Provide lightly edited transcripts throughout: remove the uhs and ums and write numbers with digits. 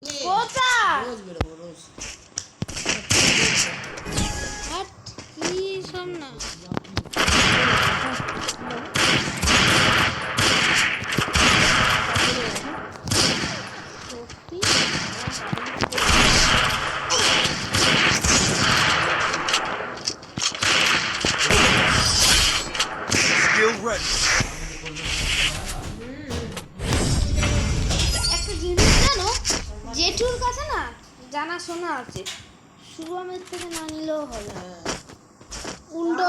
কোথায় রোজ বেরোবো রোজ। কি সব না একটা জিনিস জানো, জেঠুর কাছে না জানাশোনা আছে, শুভমের থেকে না নিলেও হবে। উল্টো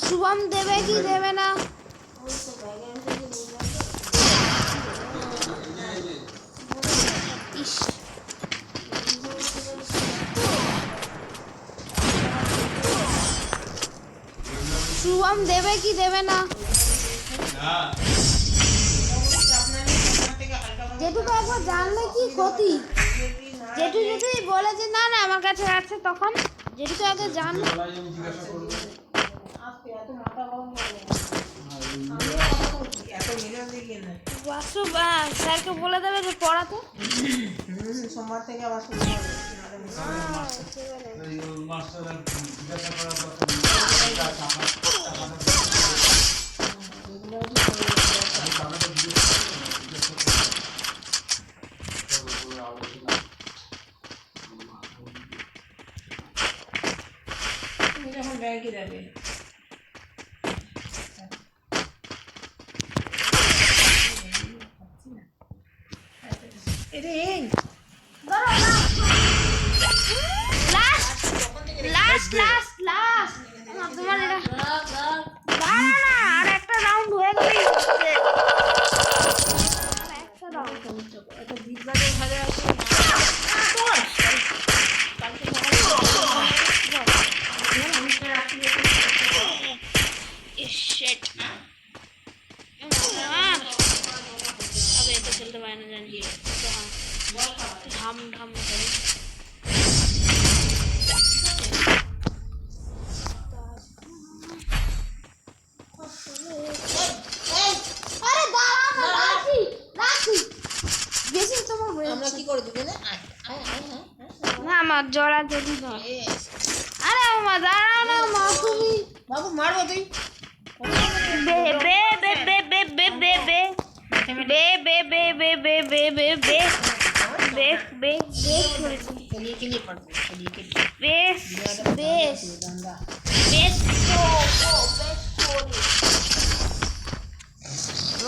শুভম দেবে কি দেবে না? ইস, শুভম দেবে কি দেবে না? জেঠুকে একবার জানলে কি ক্ষতি? জেঠু যদি বলে যে না না আমার কাছে আছে, তখন জেঠুকে আগে জানলে স্যারকে বলে দেবে যে পড়াতে। সোমবার থেকে আবার শুরু যখন ব্যাংকে যাবে আর একটা রাউন্ড হয়ে গেল। খেলতে পারে না জানি ঢাম ঢাম করে। আমরা কি করে দিবে না? আমার জড়া যদি আরে আমার দাঁড়াও না মা, তুমি বাবু মারবো তুই বে বে বে বে বে বে বে বে বে বে বে বে বে বে বে বে বে বে খেলিয়ে খেলিয়ে পারবো খেলিয়ে খেলিয়ে বেশ বেশ বেশ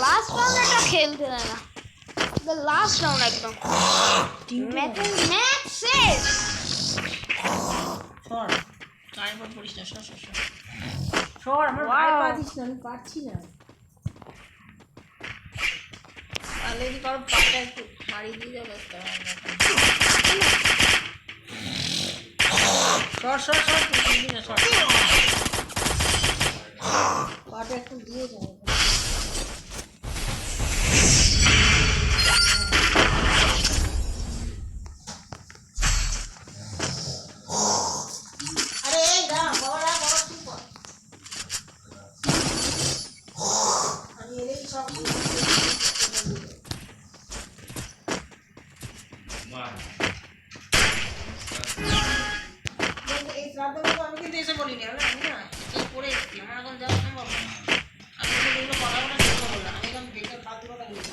লাস্ট রাউন্ড একটা খেলতে দেয় না, লাস্ট রাউন্ড একদম ম্যাচ শেষ। সর কারবার পড়িস না, সর সর সর সর, আমার ভয় পাচ্ছিস না, আমি পারছি না। তাহলে কি কারো পাটা একটু মারিয়ে দিয়ে যাবে? সর সর সর, তুই না সর, পাটা একটু দিয়ে যাবে। আমি কিন্তু এসে বলিনি, আমি না পড়ে এসেছি, আমার এখন যাওয়া সম্ভব না। আমি এগুলো কথা বলে বললাম, আমি এখন বেকার ফালতু কথা বলছি।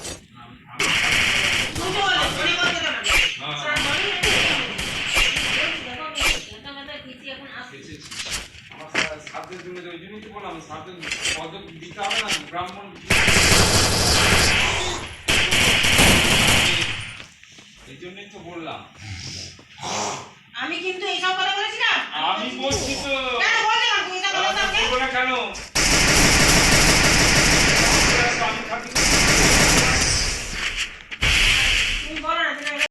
এই জন্যই তো বললাম, আমি কিন্তু এইসব কথা বলেছি না। আমি বলছি তো কেন বলছিলাম তুই এটা কথা কেন